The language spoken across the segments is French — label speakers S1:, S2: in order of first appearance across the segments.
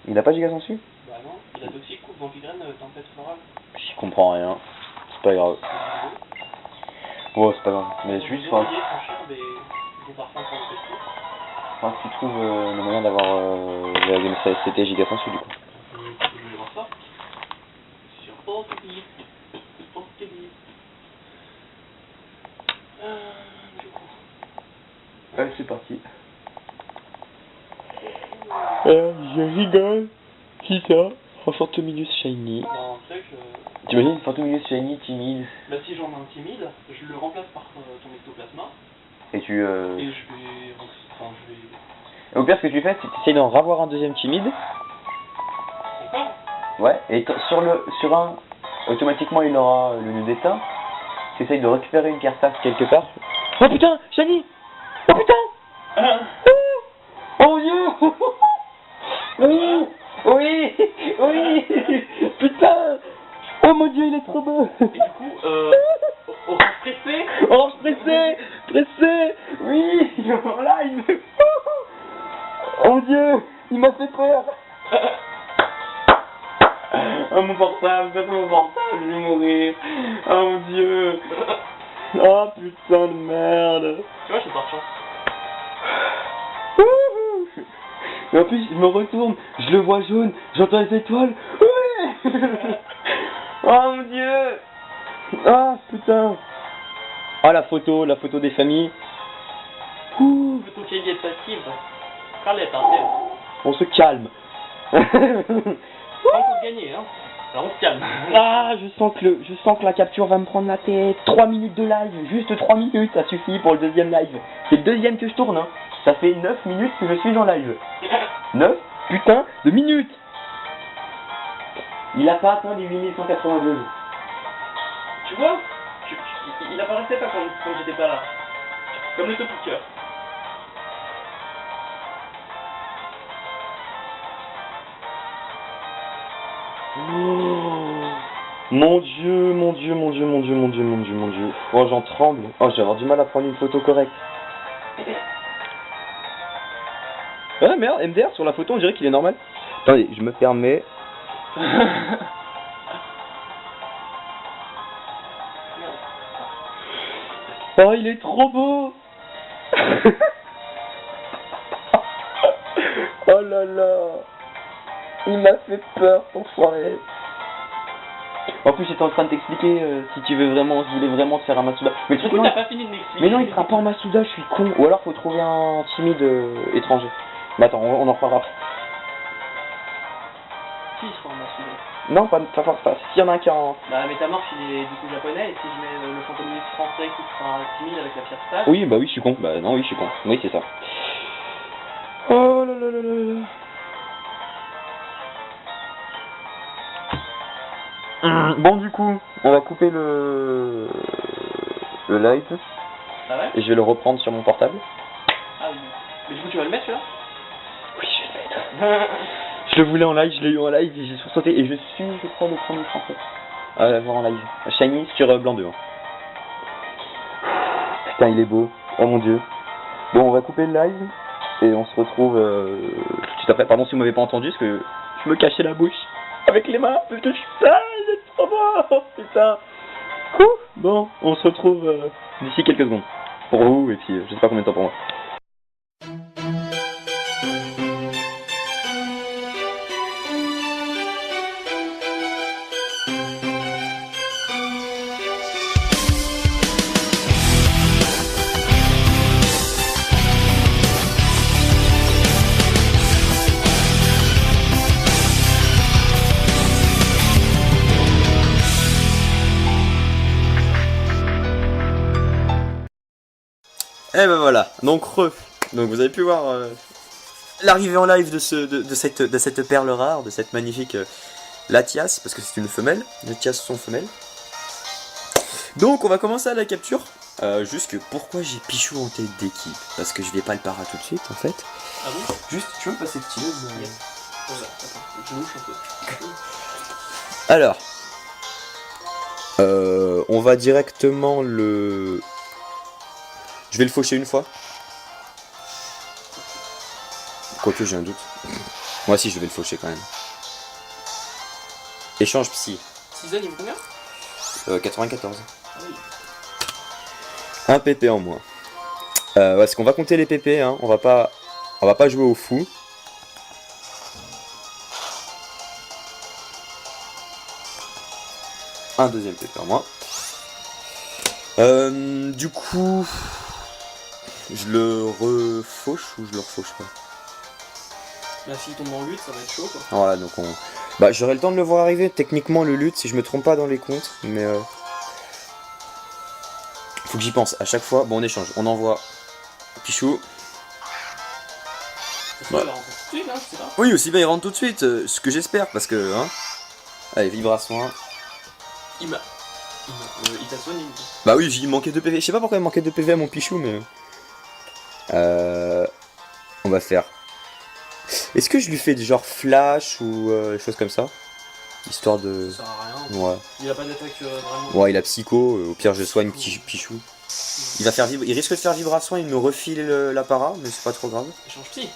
S1: Il a pas giga sensu?
S2: Bah non, il a toxique, coupe, vampigraine, tempête florale.
S1: J'y comprends rien. C'est pas grave. Oh, c'est pas grave. Mais juste,
S2: franchir des parfums pour le tester.
S1: Enfin, si tu trouves le moyen d'avoir la Game STT giga sensu du coup.
S2: Je vais voir ça. Sur Portugis. Portugis. Du coup.
S1: Allez, c'est parti. Je rigole. Qui ça? Phantominus Shiny.
S2: Bah, en fait,
S1: T'imagines Phantominus Shiny timide.
S2: bah, si j'en ai un timide, je le remplace par ton ectoplasma.
S1: Et tu.
S2: Et je vais. Enfin, je vais.
S1: Et au pire, ce que tu fais, c'est que tu essayes d'en ravoir un deuxième timide.
S2: Encore?
S1: Ouais, et sur un, automatiquement il aura le nœud d'état. Tu essayes de récupérer une carte quelque part. Oh putain, Shiny! Oh putain! Oh mon dieu! Oui! Oui! Oui! Putain! Oh mon dieu, il est trop beau!
S2: Et du coup, orange pressé?
S1: Orange pressé! Pressé! Oui! Voilà, il me fait fou! Oh mon dieu! Il m'a fait peur! Oh mon portable, c'est mon portable, je vais mourir! Oh mon dieu! Oh putain de merde!
S2: Tu vois, je suis parti.
S1: Et en plus, je me retourne, je le vois jaune, j'entends les étoiles. Oui. Oh mon dieu. Ah putain. Ah la photo des familles. Ouh.
S2: Plutôt qu'il y ait passive. Carlette, hein,
S1: On se calme.
S2: c'est pas encore gagné, hein. Alors on se calme.
S1: Ah, je sens que la capture va me prendre la tête. 3 minutes de live, juste 3 minutes, ça suffit pour le deuxième live. C'est le deuxième que je tourne, hein. Ça fait 9 minutes que je suis en live. 9 putain de minutes. Il a pas atteint les 8182.
S2: Tu vois, il apparaissait pas quand j'étais pas là. Comme le top cœur.
S1: Mon dieu, mon dieu, mon dieu, mon dieu, mon dieu, mon dieu, mon dieu. Oh, j'en tremble. Oh, je vais avoir du mal à prendre une photo correcte. Ah merde, MDR sur la photo, on dirait qu'il est normal. Attendez, je me permets. Oh, il est trop beau. Oh là là. Il m'a fait peur, enfoiré. En plus, j'étais en train de t'expliquer si tu veux vraiment, si tu voulais vraiment te faire un Masuda. Mais le truc,
S2: Pourquoi
S1: non,
S2: t'as pas fini de m'expliquer?
S1: mais non, il sera pas en Masuda, je suis con. Ou alors, faut trouver un timide étranger. Mais attends, on en reparlera après.
S2: Si, il sera en Masuda.
S1: Non, pas. S'il y en a un qui est en.
S2: Bah, Métamorphe, il est du coup japonais, et si je mets le fantôme français qui sera timide avec la pierre stage.
S1: Oui, bah oui, je suis con. Bah non, oui, je suis con. Oui, c'est ça. Oh là là là là là. Bon, du coup, on va couper le live.
S2: Ah ouais?
S1: Et je vais le reprendre sur mon portable.
S2: Ah oui. Mais du coup, tu vas le mettre celui-là?
S1: Oui, je vais le mettre. Je le voulais en live, je l'ai eu en live, j'ai sursauté et je suis, je crois, le premier français à l'avoir en live. Shiny sur Blanc 2. Hein. Putain, il est beau. Oh mon dieu. Bon, on va couper le live et on se retrouve tout de suite après. Pardon si vous m'avez pas entendu, parce que je me cachais la bouche avec les mains, parce que putain, il est trop beau. Putain. Bon, on se retrouve d'ici quelques secondes. Pour vous, et puis je sais pas combien de temps pour moi. Et ben voilà, donc vous avez pu voir l'arrivée en live de cette perle rare, de cette magnifique Latias, parce que c'est une femelle, Latias sont femelles. Donc on va commencer à la capture, juste que pourquoi j'ai Pichou en tête d'équipe, parce que je vais pas le para tout de suite en fait.
S2: Ah bon?
S1: Juste, tu veux me passer le stylo
S2: Yes. Voilà, attends, je louche un peu.
S1: Alors, on va directement le... Je vais le faucher une fois. Quoique j'ai un doute. Moi aussi, je vais le faucher quand même. Échange psy.
S2: Season, il vaut combien
S1: 94.
S2: Ah oui.
S1: Un PP en moins. Ouais, est-ce qu'on va compter les PP, hein. On va pas jouer au fou. Un deuxième PP en moins. Du coup, je le refauche ou je le refauche pas?
S2: Là, s'il tombe en lutte, ça va être chaud quoi.
S1: Voilà, donc on... Bah, j'aurai le temps de le voir arriver, techniquement le lutte, si je me trompe pas dans les comptes, mais faut que j'y pense à chaque fois. Bon, on échange, on envoie Pichou.
S2: Ça va rentrer tout de suite, hein, c'est ça.
S1: Oui, aussi bien il rentre tout de suite, ce que j'espère, parce que, hein... Allez, vibration.
S2: Il t'a soigné.
S1: Bah oui, il manquait 2 PV, je sais pas pourquoi il manquait 2 PV à mon Pichou, mais... On va faire... Est-ce que je lui fais du genre flash ou des choses comme ça? Histoire de...
S2: Ça sert à rien.
S1: Ouais.
S2: Il a pas d'attaque vraiment.
S1: Ouais, il a psycho, au pire je soigne Pichou. Il va faire il risque de faire vibration, il me refile la para, mais c'est pas trop grave.
S2: Échange psy.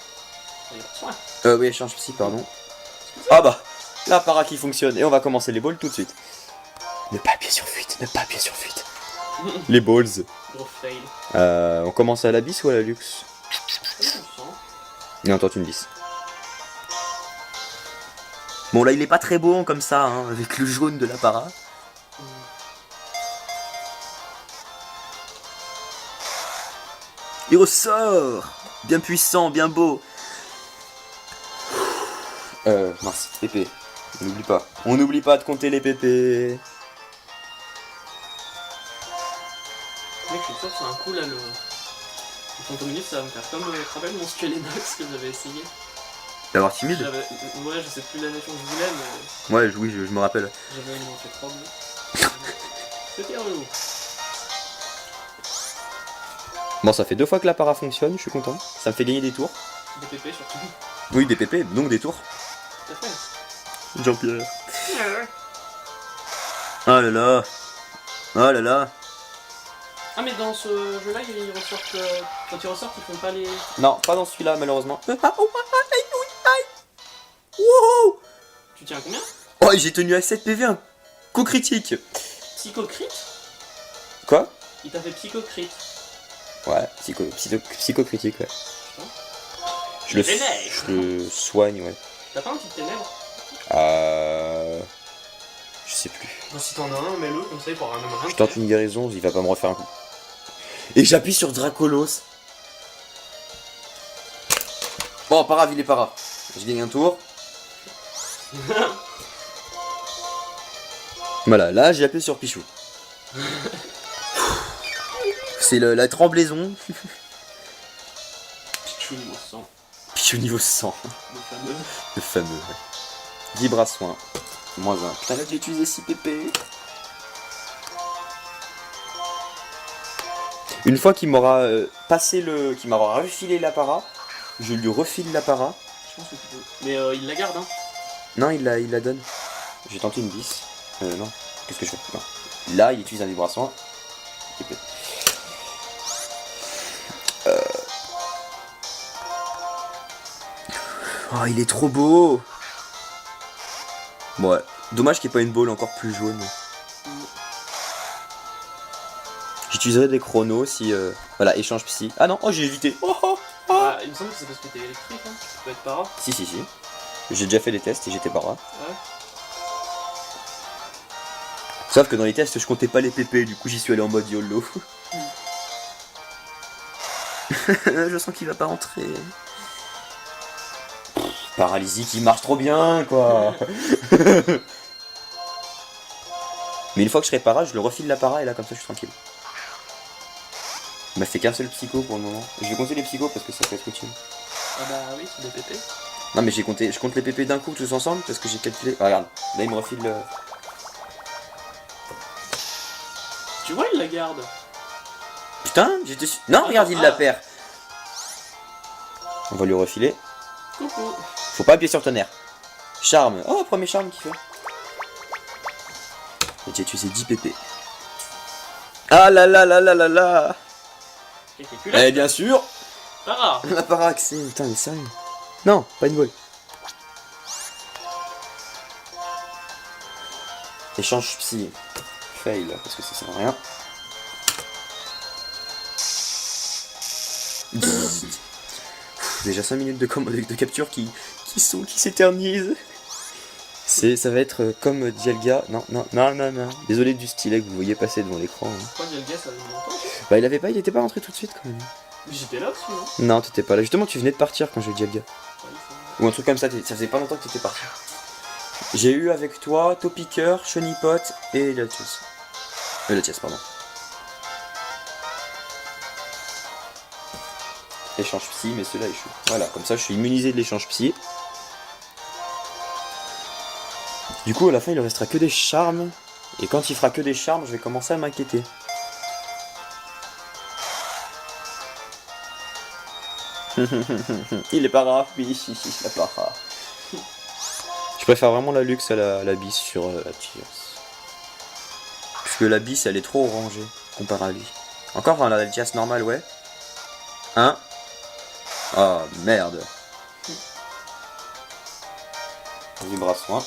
S2: Il a pas de soin.
S1: Oui, échange psy, pardon. Ah bah, la para qui fonctionne, et on va commencer les balls tout de suite. Ne pas appuyer sur fuite, ne pas appuyer sur fuite. Les balls.
S2: Gros fail.
S1: On commence à la bis ou à la luxe? Non, toi tu me dis. Bon là il est pas très beau comme ça, hein, avec le jaune de la para. Il ressort. Bien puissant, bien beau. Mince, PP. On n'oublie pas. On n'oublie pas de compter les PP.
S2: Mec, je suis sûr que c'est un coup là le Fantominus, ça va me faire comme tu te rappelles mon Skelenox que j'avais essayé.
S1: D'avoir timide?
S2: Ouais, je sais plus la nation que je voulais, mais.
S1: Ouais, oui, je me rappelle.
S2: J'avais fait 3 bleus. C'était relou.
S1: Bon, ça fait 2 fois que la para fonctionne, je suis content. Ça me fait gagner des tours.
S2: Des PP surtout.
S1: Oui, des PP, donc des tours.
S2: Tout à fait.
S1: Jean-Pierre. Oh là là. Oh là là.
S2: Ah, mais dans ce jeu-là, ils ressortent. Quand ils ressortent, ils font pas les.
S1: Non, pas dans celui-là, malheureusement. Wow.
S2: Tu tiens à combien?
S1: Oh, j'ai tenu à 7 PV, un coup critique.
S2: Psychocrit?
S1: Quoi?
S2: Il t'a fait psychocrit.
S1: Ouais, psychocritique, ouais.
S2: Putain.
S1: Je le soigne, ouais.
S2: T'as pas un petit ténèbre?
S1: Je sais plus.
S2: Bah, si t'en as un, mets-le, comme ça il pourra même rien.
S1: Je tente une guérison, il va pas me refaire un coup. Et j'appuie sur Dracolos. Bon, pas grave, il est pas grave. Je gagne un tour. Voilà, là j'ai appuyé sur Pichou. C'est la tremblaison.
S2: Pichou niveau 100.
S1: Pichou niveau 100.
S2: Le fameux.
S1: Le fameux. Ouais. Vibra soin. Moins 1. Putain, là j'ai utilisé 6 PP. Une fois qu'il m'aura passé le. Qu'il m'aura refilé la para, je lui refile la para.
S2: Je pense que tu peux. Mais il la garde, hein.
S1: Non, il la donne. J'ai tenté une bis. Non. Qu'est-ce que je fais? Non. Là, il utilise un vibration. Oh, il est trop beau. Bon, ouais. Dommage qu'il n'y ait pas une balle encore plus jaune. J'utiliserai des chronos si... Voilà, échange psy. Ah non, oh j'ai évité. Oh, oh, oh.
S2: Ah, il me semble que c'est parce que t'es électrique, hein. Tu peux être para.
S1: Si. J'ai déjà fait les tests et j'étais para.
S2: Ouais.
S1: Sauf que dans les tests, je comptais pas les PP, du coup j'y suis allé en mode YOLO. Je sens qu'il va pas rentrer. Paralysie qui marche trop bien, quoi. Mais une fois que je serai para, je le refile la para et là comme ça je suis tranquille. Il m'a fait qu'un seul psycho pour le moment. Je vais compter les psychos parce que ça peut être utile.
S2: Ah bah oui, c'est des PP.
S1: Non mais je compte les PP d'un coup tous ensemble parce que j'ai calculé. Ah, regarde, là il me refile le...
S2: Tu vois, il la garde.
S1: Putain, j'étais sûr... Non, regarde, il la perd. On va lui refiler.
S2: Coucou.
S1: Faut pas appuyer sur tonnerre. Charme. Oh, premier charme qu'il fait. J'ai utilisé 10 PP. Ah là là là là là là.
S2: Eh
S1: bien sûr.
S2: Para.
S1: La para accès. Putain, il est sérieux. Non, pas une balle. Échange psy. Fail, parce que ça sert à rien. Déjà 5 minutes de capture qui s'éternisent. Ça va être comme Dialga. Non. Désolé du stylet que vous voyez passer devant l'écran. Hein.
S2: Pourquoi Dialga ça avait longtemps?
S1: Bah il était pas rentré tout de suite quand même.
S2: Mais j'étais là dessus, non?
S1: Non, t'étais pas là. Justement, tu venais de partir quand j'ai eu Dialga.
S2: Ouais,
S1: Ou un truc comme ça, ça faisait pas longtemps que t'étais parti. J'ai eu avec toi Topicker, Chonipot et Latias. Latias, pardon. Échange psy, mais ceux-là échouent. Voilà, comme ça je suis immunisé de l'échange psy. Du coup, à la fin, il ne restera que des charmes. Et quand il fera que des charmes, je vais commencer à m'inquiéter. Il est pas rare, oui, il est pas rare. Je préfère vraiment la luxe à la bis sur la Tias. Puisque la bis, elle est trop orangée comparé à lui. Encore dans la Tias normale, ouais. Hein? Oh merde. Vibration.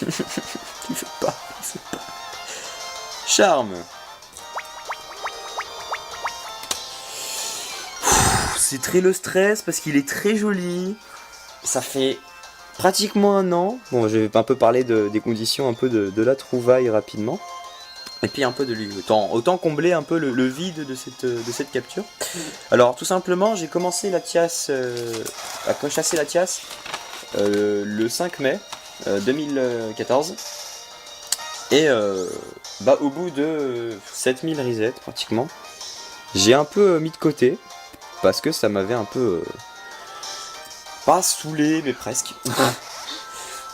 S1: Il fait pas. Charme. C'est très le stress parce qu'il est très joli. Ça fait pratiquement un an. Bon, je vais un peu parler des conditions, un peu de la trouvaille rapidement. Et puis un peu de lui. Autant combler un peu le vide de cette capture. Alors tout simplement, j'ai commencé la Tias, à chasser la Tias le 5 mai 2014. Et au bout de 7000 resets pratiquement, j'ai un peu mis de côté. Parce que ça m'avait un peu... pas saoulé, mais presque.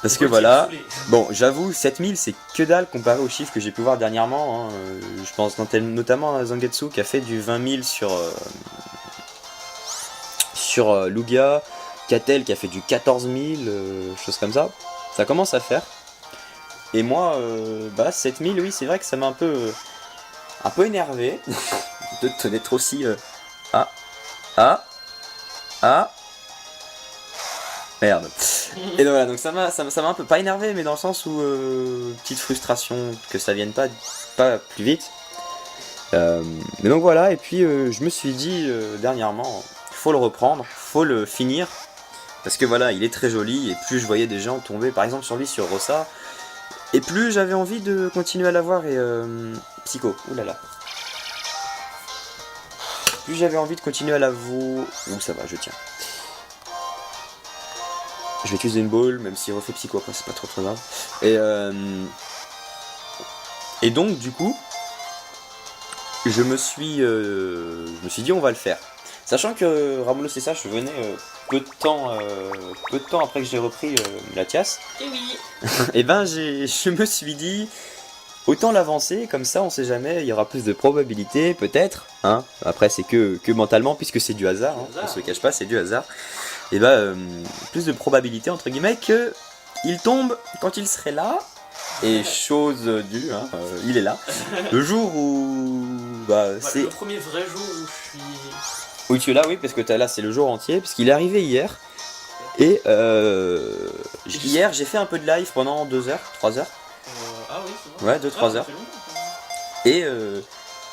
S1: Parce que voilà... Bon, j'avoue, 7000 c'est que dalle comparé aux chiffres que j'ai pu voir dernièrement. Hein. Je pense notamment à Zangetsu qui a fait du 20 000 sur Lugia. Catel qui a fait du 14 000, choses comme ça. Ça commence à faire. Et moi, 7000, oui, c'est vrai que ça m'a un peu énervé d'être aussi... Merde. Et donc voilà, donc ça m'a un peu pas énervé, mais dans le sens où petite frustration que ça vienne pas plus vite. Mais donc voilà, et puis je me suis dit dernièrement, faut le reprendre, faut le finir, parce que voilà, il est très joli, et plus je voyais des gens tomber par exemple sur lui sur Rossa, et plus j'avais envie de continuer à l'avoir, et Psycho, oulala. Plus j'avais envie de continuer à l'avouer... Ouh, ça va, je tiens. Je vais utiliser une ball, même s'il refait Psycho après, c'est pas trop grave. Et donc, du coup, je me suis dit, on va le faire. Sachant que Ramolo SSH venait peu de temps après que j'ai repris la Tias.
S2: Et oui.
S1: Et ben, je me suis dit... Autant l'avancer, comme ça on sait jamais, il y aura plus de probabilité, peut-être, hein. Après c'est que mentalement, puisque c'est du hasard, hein. On se cache pas, c'est du hasard. Et plus de probabilité, entre guillemets, que il tombe quand il serait là, et chose due, hein, il est là. Le jour où... c'est...
S2: Le premier vrai jour où je suis...
S1: Oui, tu es là, oui, parce que là c'est le jour entier, puisqu'il est arrivé hier. Et hier j'ai fait un peu de live pendant 2 heures, 3 heures.
S2: Ah oui, c'est vrai.
S1: Ouais, 2-3 heures. Et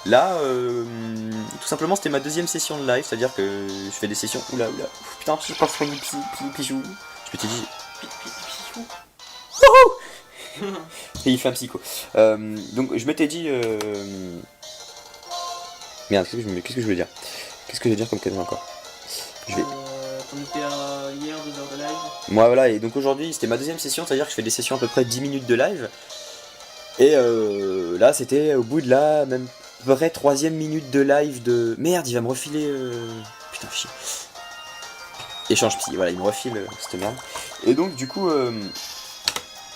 S1: là, tout simplement, c'était ma deuxième session de live, c'est-à-dire que je fais des sessions. Oula. Putain, je pense que Pichou. Je me suis dit.
S2: Pichou.
S1: Et il fait un psycho. Donc, je m'étais dit. Merde, qu'est-ce que je voulais dire? Qu'est-ce que je vais dire comme cadeau encore?
S2: T'en étais à hier 2 heures de live.
S1: Moi, voilà, et donc aujourd'hui, c'était ma deuxième session, c'est-à-dire que je fais des sessions à peu près 10 minutes de live. Et là, c'était au bout de la même vraie 3ème minute de live de... Merde, il va me refiler... Putain, chier. Échange psy, voilà, il me refile cette merde. Et donc, du coup... Donc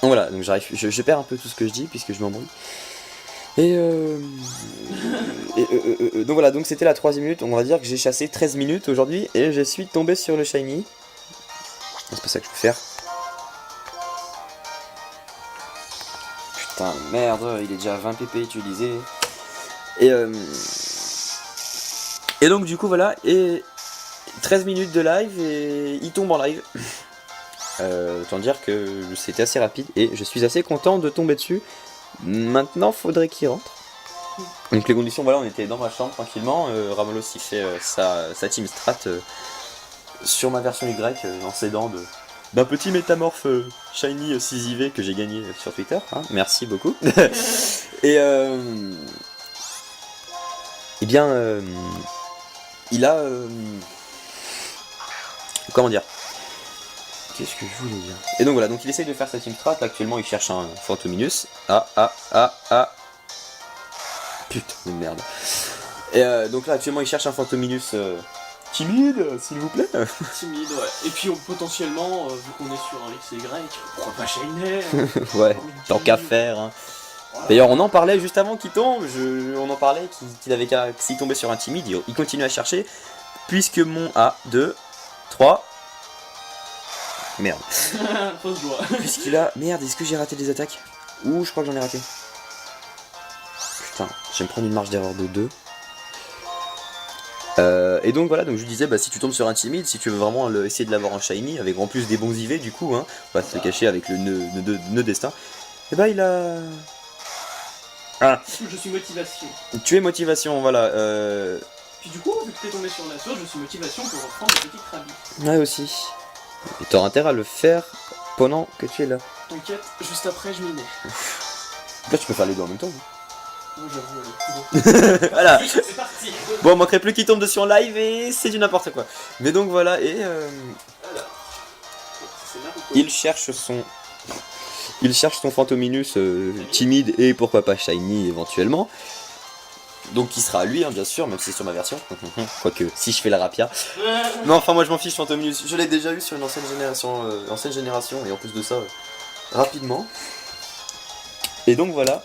S1: voilà, donc j'arrive... Je perds un peu tout ce que je dis, puisque je m'embrouille. Donc voilà, donc c'était la 3ème minute. On va dire que j'ai chassé 13 minutes aujourd'hui, et je suis tombé sur le shiny. C'est pas ça que je peux faire. Putain, merde, il est déjà 20 pp utilisé. Et donc du coup voilà, et 13 minutes de live et il tombe en live. Autant dire que c'était assez rapide et je suis assez content de tomber dessus. Maintenant faudrait qu'il rentre. Donc les conditions, voilà, on était dans ma chambre tranquillement. Ramolos il fait sa team strat sur ma version Y en s'aidant d'un petit métamorphe shiny 6IV que j'ai gagné sur Twitter. Hein. Merci beaucoup. Et eh bien, il a... comment dire? Qu'est-ce que je voulais dire? Et donc voilà, donc il essaye de faire sa team strat. Actuellement, il cherche un Fantominus. Putain de merde. Et donc là, actuellement, il cherche un Fantominus timide, s'il vous plaît.
S2: Timide, ouais. Et puis potentiellement, vu qu'on est sur un XY, pourquoi pas Shiner?
S1: Ouais, tant qu'à faire. Hein. Voilà. D'ailleurs, on en parlait juste avant qu'il tombe. On en parlait qu'il avait qu'à, s'il tombait sur un timide, il continue à chercher. Puisque mon A2, 3. Merde.
S2: Fausse joie.
S1: Puisqu'il a. Merde, est-ce que j'ai raté des attaques? Ouh, je crois que j'en ai raté. Putain, je vais me prendre une marge d'erreur de 2. Et donc voilà, donc je lui disais, bah si tu tombes sur un timide, si tu veux vraiment essayer de l'avoir en shiny, avec en plus des bons IV du coup, hein, on va se cacher avec le nœud destin, et bah il a...
S2: Ah. Je suis motivation.
S1: Tu es motivation, voilà.
S2: Puis du coup, vu que t'es tombé sur la sauce, je suis motivation pour reprendre le petit Krabi.
S1: Ouais aussi. Et t'auras intérêt à le faire pendant que tu es là.
S2: T'inquiète, juste après je m'y mets.
S1: Là tu peux faire les deux en même temps.
S2: Non, j'avoue, allez.
S1: Voilà.
S2: C'est parti.
S1: Bon, il manquerait plus qu'il tombe dessus en live et c'est du n'importe quoi. Mais donc voilà, et
S2: Alors,
S1: il cherche son Fantominus timide et pourquoi pas shiny éventuellement. Donc qui sera à lui, hein, bien sûr, même si c'est sur ma version. Quoique, si je fais la rapia. Non, enfin moi je m'en fiche Fantominus. Je l'ai déjà eu sur une ancienne génération et en plus de ça, rapidement. Et donc voilà.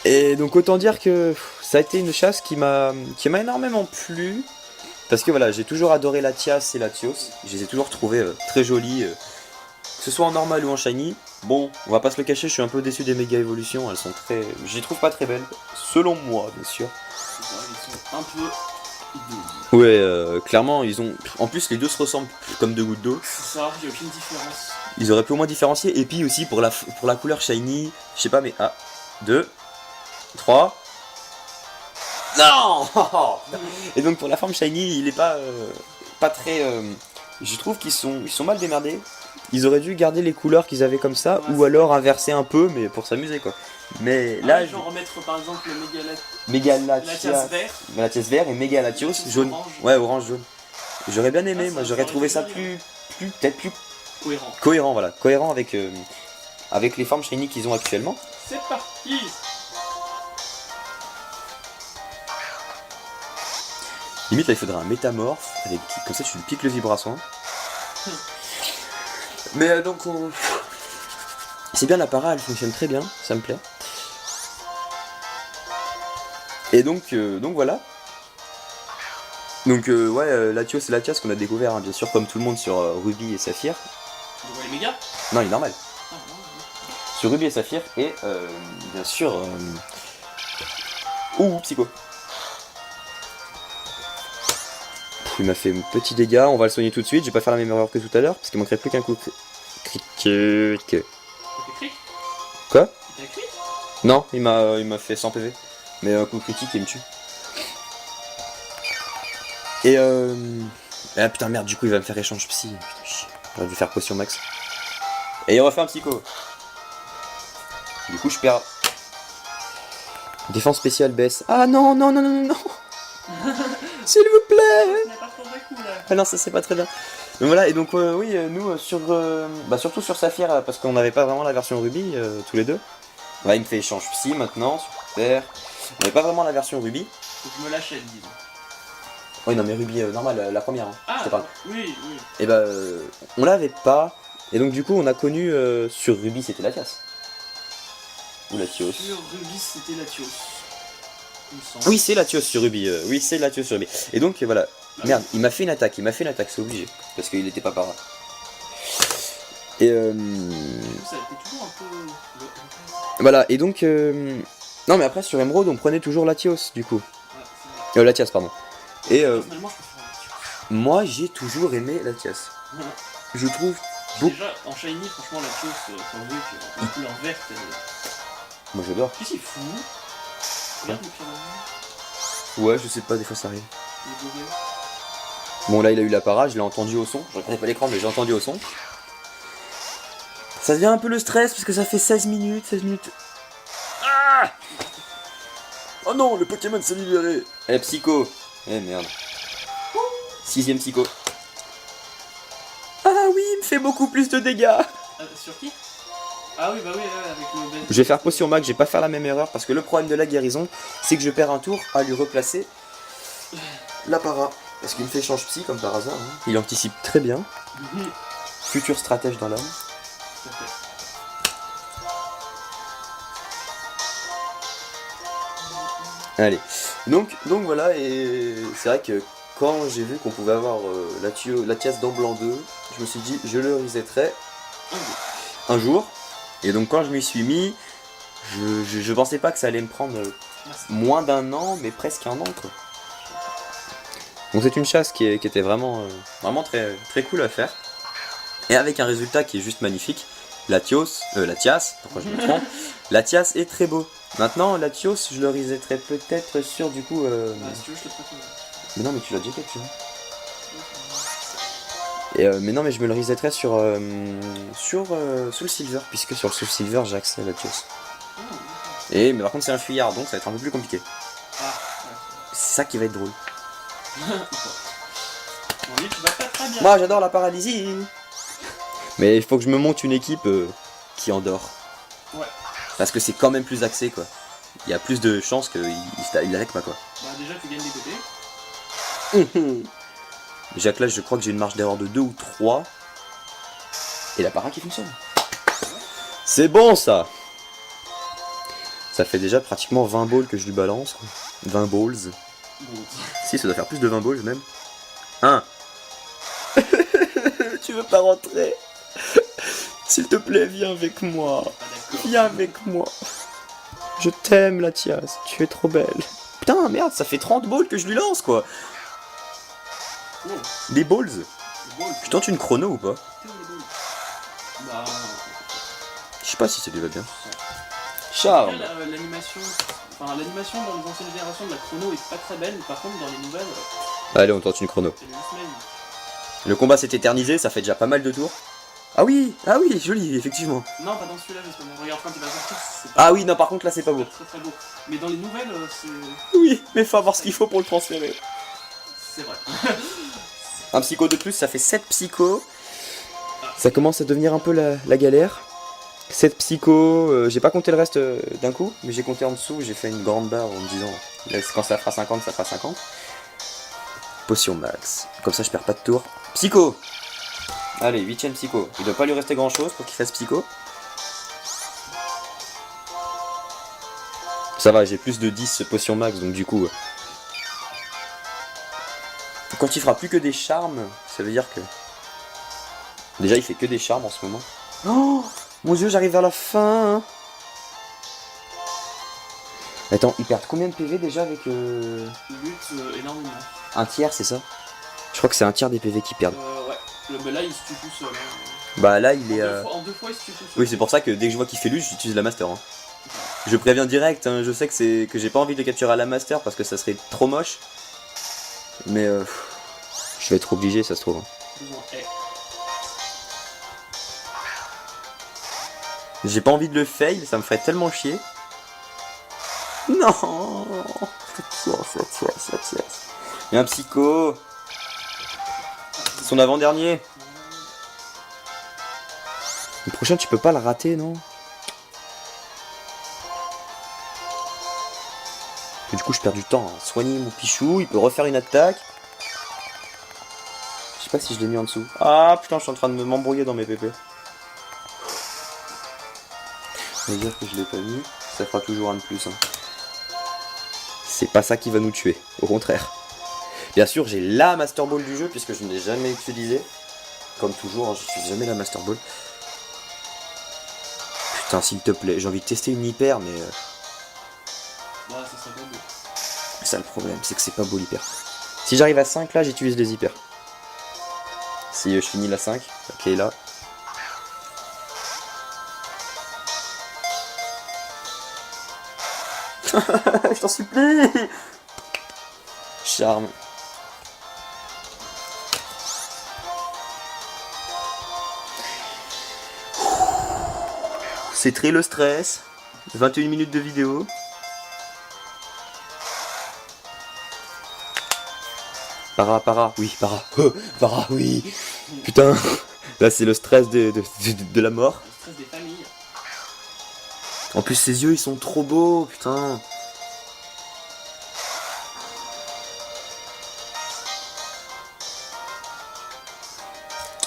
S1: Et donc autant dire que ça a été une chasse qui m'a énormément plu. Parce que voilà, j'ai toujours adoré la Latias et la Latios. Je les ai toujours trouvées très jolies. Que ce soit en normal ou en shiny. Bon, on va pas se le cacher, je suis un peu déçu des méga évolutions. Elles sont très... Je les trouve pas très belles. Selon moi, bien sûr.
S2: Ils sont un peu...
S1: Ouais, clairement, ils ont... En plus, les deux se ressemblent comme deux gouttes d'eau.
S2: C'est ça, il n'y a aucune différence.
S1: Ils auraient pu au moins différencier. Et puis aussi, pour la couleur shiny, je sais pas, mais... 1, 2... 3. Non. Et donc pour la forme shiny, il est pas très... je trouve qu'ils sont mal démerdés. Ils auraient dû garder les couleurs qu'ils avaient comme ça, ouais, ou alors inverser un peu, mais pour s'amuser quoi. Mais là...
S2: genre remettre par exemple le
S1: Méga
S2: Latias vert.
S1: Latias vert et Méga Latios jaune. Orange. Ouais, orange jaune. J'aurais bien aimé, moi j'aurais trouvé ça peut-être plus... Cohérent, voilà. Cohérent avec les formes shiny qu'ils ont actuellement.
S2: C'est parti.
S1: Limite là il faudrait un métamorphe, comme ça tu lui piques le vibration. Mais donc c'est bien la para, elle fonctionne très bien, ça me plaît. Et donc voilà. Donc ouais, Latios c'est Latias qu'on a découvert, hein, bien sûr comme tout le monde sur Ruby et Saphir.
S2: Tu vois les mégas?
S1: Non, il est normal.
S2: Ah, non.
S1: Sur Ruby et Saphir et bien sûr... Ouh, Psycho. Il m'a fait un petit dégât, on va le soigner tout de suite, je vais pas faire la même erreur que tout à l'heure, parce qu'il manquerait plus qu'un coup critique. Quoi? Non, il m'a fait 100 PV, mais un coup critique il me tue. Et ah putain merde, du coup il va me faire échange psy, putain, j'aurais dû faire potion max. Et il refait un psycho. Du coup je perds. Défense spéciale baisse. Ah non, non, non, non, non, non. S'il vous plaît. Ah non, ça c'est pas très bien. Donc voilà, et donc oui, nous surtout sur Saphir, parce qu'on n'avait pas vraiment la version Ruby, tous les deux. Là, il me fait échange psy maintenant, super. On n'avait pas vraiment la version Ruby.
S2: Faut que je me l'achète, disons.
S1: Oui, non, mais Ruby normale, la première, hein,
S2: ah,
S1: je te parle.
S2: Oui.
S1: Et bah, on l'avait pas, et donc du coup, on a connu sur Ruby, c'était Latias. Ou Latios.
S2: Sur Ruby, c'était Latios.
S1: Oui, c'est Latios sur Ruby, oui, c'est Latios sur Ruby. Et donc, voilà. Merde, il m'a fait une attaque, c'est obligé, parce qu'il était pas par là. Et
S2: Ça a été toujours un peu...
S1: voilà, et donc... non mais après sur Emerald on prenait toujours Latios du coup.
S2: Ouais, c'est vrai.
S1: Latias pardon. Et
S2: Personnellement, je préfère la
S1: moi j'ai toujours aimé Latias.
S2: Latios.
S1: Je trouve
S2: Puis
S1: beau.
S2: déjà, en Shiny, franchement, la chose, quand on veut que la couleur verte,
S1: Moi j'adore.
S2: qu'est-ce qu'il fout? Regarde le pyramide,
S1: Ouais je sais pas, des fois ça arrive.
S2: il est beau.
S1: Bon là il a eu la para, je l'ai entendu au son. Je reconnais pas l'écran mais j'ai entendu au son. Ça devient un peu le stress parce que ça fait 16 minutes, 16 minutes. Ah oh non, le Pokémon s'est libéré. Eh Psycho. Eh merde. 6ème Psycho. Ah oui, il me fait beaucoup plus de dégâts.
S2: Sur qui? Ah oui, bah oui, avec le Ben.
S1: Je vais faire potion mag, je vais pas faire la même erreur parce que le problème de la guérison, c'est que je perds un tour à lui replacer la para. Parce qu'il me fait change psy comme par hasard. Hein. Il anticipe très bien. Futur stratège dans l'âme.
S2: Tout à fait.
S1: Allez, donc voilà, et c'est vrai que quand j'ai vu qu'on pouvait avoir Latias dans blanc 2, je me suis dit je le resetterai un jour. Et donc quand je m'y suis mis, je pensais pas que ça allait me prendre moins d'un an, mais presque un an quoi. Donc c'est une chasse qui était vraiment très, très cool à faire. Et avec un résultat qui est juste magnifique. Latias, pourquoi je me trompe, Latias est très beau. Maintenant, Latios, je le resetterai peut-être sur du coup.
S2: Si tu veux, je te prête une.
S1: Mais non, mais tu l'as déjà fait, tu vois. Et mais non, mais je me le resetterai sur Soul Silver, puisque sur le Soul Silver j'ai accès à Latios. Et mais par contre, c'est un fuyard, donc ça va être un peu plus compliqué.
S2: Ah,
S1: C'est ça qui va être drôle.
S2: ouais. Bon, lui, tu vas pas très bien.
S1: Moi, j'adore la paralysie. Mais il faut que je me monte une équipe qui endort.
S2: Ouais.
S1: Parce que c'est quand même plus axé quoi. Il y a plus de chances qu'il avec pas quoi.
S2: Bah, déjà, tu gagnes des côtés.
S1: Déjà que là je crois que j'ai une marge d'erreur de 2 ou 3. Et la para qui fonctionne. C'est bon ça. Ça fait déjà pratiquement 20 balls que je lui balance quoi. 20 balls.
S2: Bon,
S1: Si ça doit faire plus de 20 balls même. 1. Tu veux pas rentrer? S'il te plaît viens avec moi.
S2: pas d'accord.
S1: Viens avec moi. Je t'aime, Latias. Tu es trop belle. Putain, merde, ça fait 30 balls que je lui lance, quoi.
S2: Oh,
S1: Des balls.
S2: le ball,
S1: Tu tentes une chrono ou pas?
S2: c'est où, le ball? Bah,
S1: Je sais pas si ça lui va bien.
S2: après,
S1: Charme.
S2: l'animation dans les anciennes générations de la chrono est pas très belle, mais par contre, dans les nouvelles,
S1: Allez, on tente une chrono.
S2: c'est le semaine.
S1: Le combat s'est éternisé, ça fait déjà pas mal de tours. Ah oui, joli, effectivement.
S2: Non, pas dans celui-là, justement. Regarde quand il va sortir, c'est pas
S1: Ah oui, non, par contre, là, c'est pas beau.
S2: très très beau. Mais dans les nouvelles, c'est
S1: Oui, mais faut avoir ce qu'il faut pour le transférer.
S2: vrai.
S1: Un psycho de plus, ça fait 7 psychos. Ça commence à devenir un peu la galère. 7 psychos, j'ai pas compté le reste d'un coup, mais j'ai compté en dessous, j'ai fait une grande barre en me disant quand ça fera 50, ça fera 50. Potion max. Comme ça je perds pas de tour. Psycho. Allez, 8ème psycho. Il doit pas lui rester grand chose pour qu'il fasse psycho. Ça va, j'ai plus de 10 potions max, donc du coup... Quand il fera plus que des charmes, ça veut dire que... Déjà il fait que des charmes en ce moment. Oh mon dieu, j'arrive vers la fin. Attends, il perd combien de PV déjà avec
S2: Il lutte énormément.
S1: un tiers, c'est ça? Je crois que c'est un tiers des PV qui perdent.
S2: Ouais. Mais là, il se tue tout seul. Hein.
S1: Bah là il est...
S2: En deux fois, il se tue tout seul.
S1: Oui, c'est pour ça que dès que je vois qu'il fait lutte, j'utilise la master. Hein. Je préviens direct, hein, je sais que j'ai pas envie de le capturer à la master parce que ça serait trop moche. Mais je vais être obligé, ça se trouve. Hein. J'ai pas envie de le fail, ça me ferait tellement chier. Non. Il y a un psycho. Son avant-dernier. Le prochain, tu peux pas le rater, non? Et du coup, je perds du temps à soigner mon pichou. Il peut refaire une attaque. Je sais pas si je l'ai mis en dessous. Ah putain, je suis en train de m'embrouiller dans mes PP. On va dire que je l'ai pas mis. Ça fera toujours un de plus. Hein. C'est pas ça qui va nous tuer. Au contraire. Bien sûr, j'ai la Master Ball du jeu puisque je ne l'ai jamais utilisé. Comme toujours, hein, je n'utilise jamais la Master Ball. Putain, s'il te plaît, j'ai envie de tester une hyper, mais...
S2: Bah, ça serait pas beau.
S1: C'est ça le problème, c'est que c'est pas beau l'hyper. Si j'arrive à 5 là, j'utilise les hyper. Si je finis la 5, ok là. Je t'en supplie. Charme. C'est très le stress. 21 minutes de vidéo. Para, oui, para, oui. Putain, là c'est le stress de la mort.
S2: Le stress des familles.
S1: En plus ses yeux ils sont trop beaux, putain.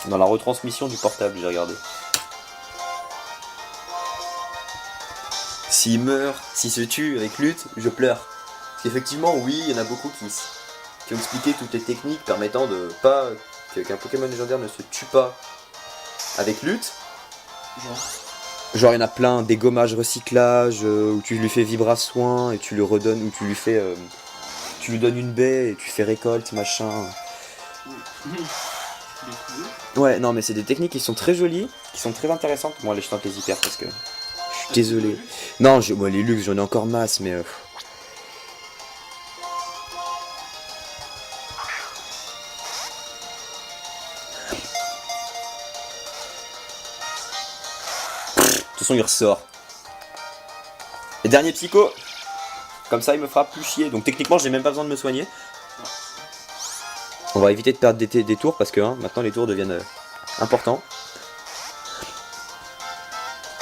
S1: Dans la retransmission du portable, j'ai regardé. S'il meurt, s'il se tue avec lutte, je pleure. Parce qu'effectivement, oui, il y en a beaucoup qui ont expliqué toutes les techniques permettant de pas qu'un Pokémon légendaire ne se tue pas avec lutte. Genre il y en a plein, dégommage, recyclage, où tu lui fais vibra soin et tu lui redonnes, ou tu lui fais, tu lui donnes une baie et tu fais récolte, machin. Ouais, non mais c'est des techniques qui sont très jolies, qui sont très intéressantes. Moi, allez, je tente les hyper parce que je suis désolé. Non, moi les luxe, j'en ai encore masse, mais. De toute façon, il ressort. Et dernier psycho. Comme ça, il me fera plus chier. Donc, techniquement, j'ai même pas besoin de me soigner. On va éviter de perdre des tours parce que maintenant, les tours deviennent importants.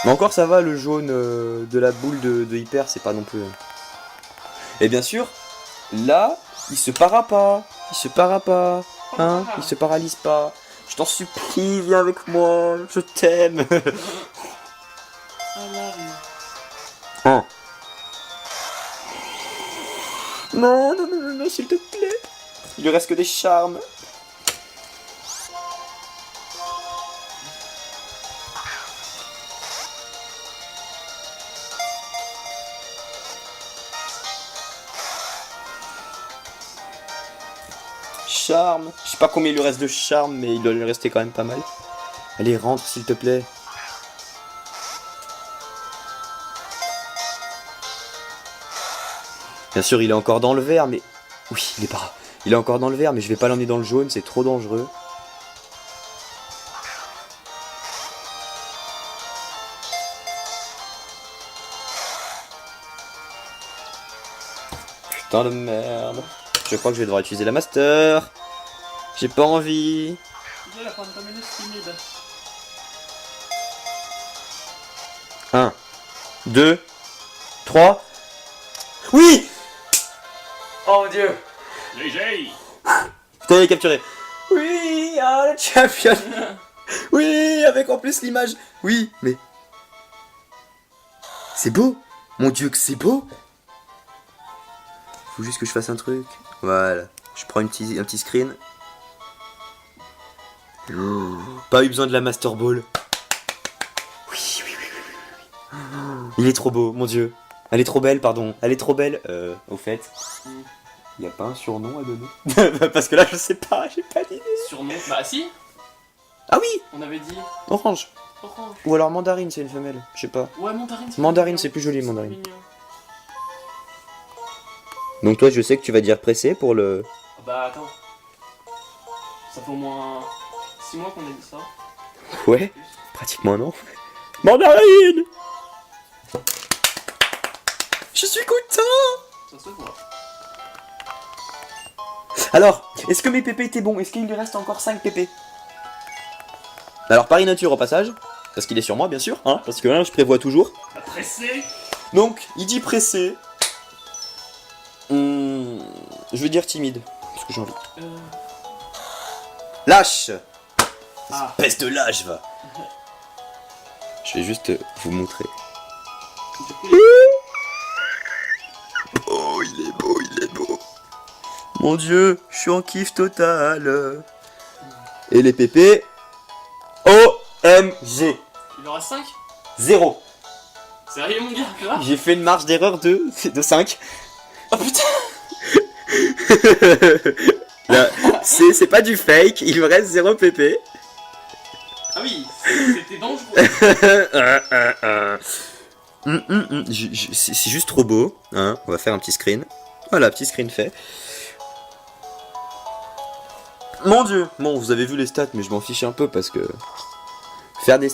S1: Mais encore, ça va, le jaune de la boule de hyper, c'est pas non plus. Et bien sûr, là, il se para pas. Il se para pas. Hein, il se paralyse pas. Je t'en supplie, viens avec moi. Je t'aime. Oh. Non, non, non, non, non, s'il te plaît. Il lui reste que des charmes. Charme. Je sais pas combien il lui reste de charme, mais il doit lui rester quand même pas mal. Allez, rentre s'il te plaît. Bien sûr, il est encore dans le vert, mais... Oui, il est pas... Il est encore dans le vert, mais je vais pas l'emmener dans le jaune, c'est trop dangereux. Putain de merde. Je crois que je vais devoir utiliser la master. J'ai pas envie. 1, 2, 3. Oui! Oh mon dieu!
S2: Léger!
S1: Putain, il est capturé. Oui, ah, le champion. Oui, avec en plus l'image. Oui, mais... C'est beau. Mon dieu que c'est beau. Faut juste que je fasse un truc. Voilà. Je prends un petit screen. Oh. Pas eu besoin de la Master Ball. Oui, oui, oui, oui. Il est trop beau, mon dieu. Elle est trop belle, pardon. Elle est trop belle. Au fait... Il n'y a pas un surnom à donner? Parce que là, je sais pas, j'ai pas d'idée.
S2: Surnom? Bah si!
S1: Ah oui!
S2: On avait dit
S1: Orange.
S2: orange.
S1: Ou alors mandarine, c'est une femelle. Je sais pas.
S2: Ouais, mandarine.
S1: Mandarine, c'est plus joli, mandarine. Donc toi, je sais que tu vas dire pressé pour le...
S2: Bah attends. Ça fait au moins 6 mois qu'on a dit ça.
S1: Ouais, pratiquement un an. Mandarine! Je suis content!
S2: Ça se voit.
S1: Alors, est-ce que mes pépés étaient bons? Est-ce qu'il lui reste encore 5 pépés? Alors, Paris Nature au passage, parce qu'il est sur moi, bien sûr, hein, parce que là, je prévois toujours.
S2: Pressé.
S1: Donc, il dit pressé. Je veux dire timide, parce que j'ai envie. Lâche!
S2: Ah.
S1: Espèce de lâche, va! Je vais juste vous montrer. Oh, il est beau, il est beau. Mon dieu, je suis en kiff total. Et les pépés, OMG.
S2: Il y aura 5?
S1: 0.
S2: Sérieux, mon gars, là?
S1: J'ai fait une marge d'erreur de 5.
S2: Oh putain!
S1: Là, c'est pas du fake, il me reste 0 pp.
S2: Ah oui, c'était dangereux.
S1: C'est juste trop beau, hein. On va faire un petit screen. Voilà, petit screen fait. Mon dieu. Bon, vous avez vu les stats, mais je m'en fiche un peu parce que faire des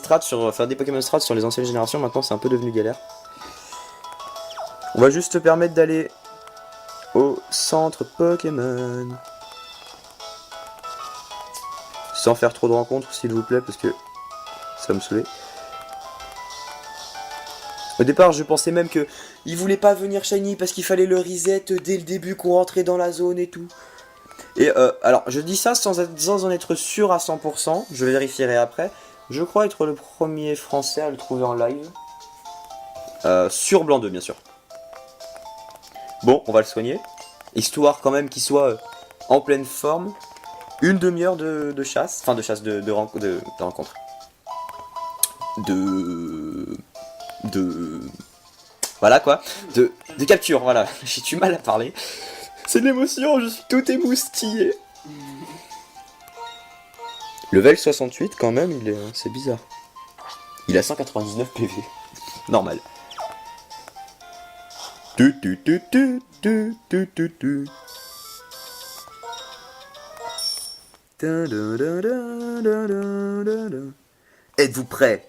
S1: Pokémon strats sur les anciennes générations, maintenant c'est un peu devenu galère. On va juste te permettre d'aller au centre Pokémon. Sans faire trop de rencontres, s'il vous plaît, parce que ça va me saouler. Au départ, je pensais même que il voulait pas venir shiny parce qu'il fallait le reset dès le début qu'on rentrait dans la zone et tout. Et alors, je dis ça sans en être sûr à 100%, je vérifierai après. Je crois être le premier français à le trouver en live. Sur Blanc 2, bien sûr. Bon, on va le soigner. Histoire quand même qu'il soit en pleine forme. Une demi-heure de chasse. Enfin, de chasse, de rencontre. Voilà quoi. De capture, voilà. J'ai du mal à parler. C'est de l'émotion, je suis tout émoustillé. Level 68 quand même, c'est bizarre. Il a 199 PV. Normal. Êtes-vous prêts,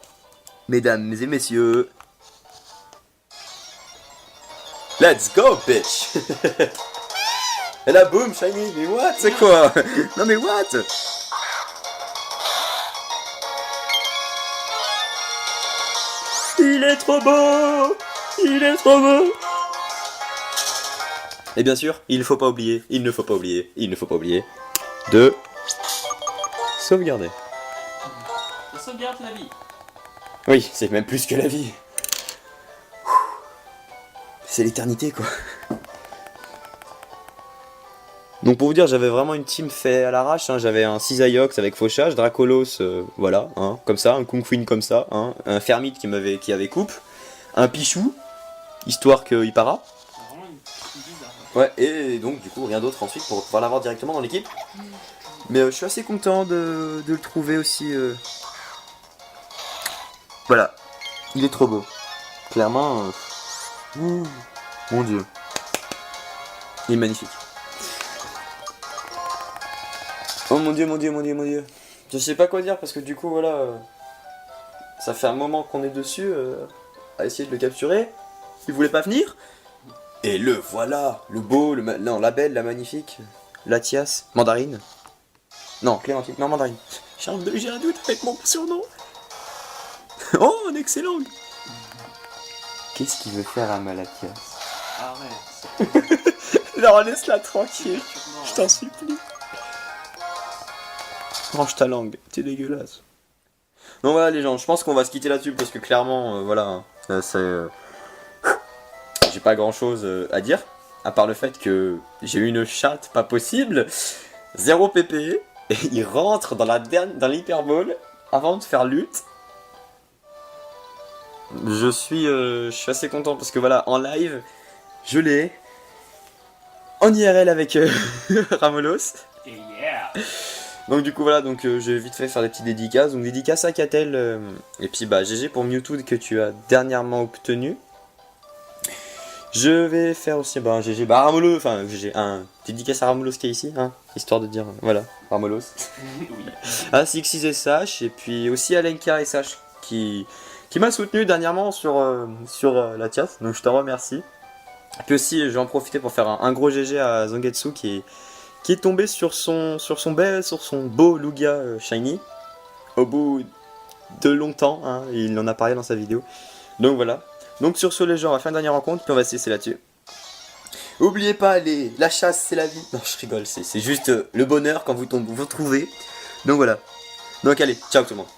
S1: mesdames et messieurs? Let's go, bitch. Et là, boum, shiny, mais what, c'est quoi? Non mais what? Il est trop beau. Il est trop beau. Et bien sûr, il ne faut pas oublier de sauvegarder.
S2: La sauvegarde, c'est la vie.
S1: Oui, c'est même plus que la vie. C'est l'éternité, quoi. Donc pour vous dire, j'avais vraiment une team fait à l'arrache, hein. J'avais un Cisaiox avec fauchage, Dracolos, voilà, hein, comme ça, un Kung Fuin comme ça, hein, un Fermite qui avait coupe, un Pichou, histoire qu'il para.
S2: C'est vraiment une bizarre.
S1: Ouais, et donc du coup rien d'autre ensuite pour pouvoir l'avoir directement dans l'équipe. Mais je suis assez content de le trouver aussi. Voilà, il est trop beau. Clairement, mon dieu, il est magnifique. Oh mon dieu, mon dieu, mon dieu, mon dieu. Je sais pas quoi dire parce que du coup voilà, ça fait un moment qu'on est dessus à essayer de le capturer. Il voulait pas venir. Et le voilà, le beau, non, la belle, la magnifique, Latias, Mandarine. Non, Clémentine, non, Mandarine. J'ai un doute avec mon surnom. Oh, un excellent. Qu'est-ce qu'il veut faire à ma Latias?
S2: Arrête.
S1: Non, laisse-la tranquille, je t'en supplie. Range ta langue, t'es dégueulasse. Donc voilà les gens, je pense qu'on va se quitter là-dessus parce que clairement, voilà, j'ai pas grand-chose à dire, à part le fait que j'ai eu une chatte pas possible, 0 pp, et il rentre dans l'hyperball avant de faire lutte. Je suis assez content parce que voilà, en live, je l'ai, en IRL avec Ramolos.
S2: Et yeah.
S1: Donc du coup voilà, donc j'ai vite fait faire des petites dédicaces, donc dédicace à Catel, et puis bah GG pour Mewtwo que tu as dernièrement obtenu. Je vais faire aussi bah GG, bah Ramolos, enfin GG, un dédicace à Ramolos qui est ici, hein, histoire de dire, voilà, Ramolos.
S2: Oui.
S1: À Sixis et Sash, et puis aussi à Lenka et Sash qui m'a soutenu dernièrement sur la Tias, donc je te remercie. Et puis aussi je vais en profiter pour faire un gros GG à Zangetsu qui est tombé sur son beau Lugia shiny au bout de longtemps, hein, il en a parlé dans sa vidéo. Donc voilà. Donc sur ce les gens, on va faire une dernière rencontre puis on va se laisser là-dessus. Oubliez pas, la chasse c'est la vie. Non je rigole, c'est juste le bonheur quand vous trouvez. Donc voilà. Donc allez, ciao tout le monde.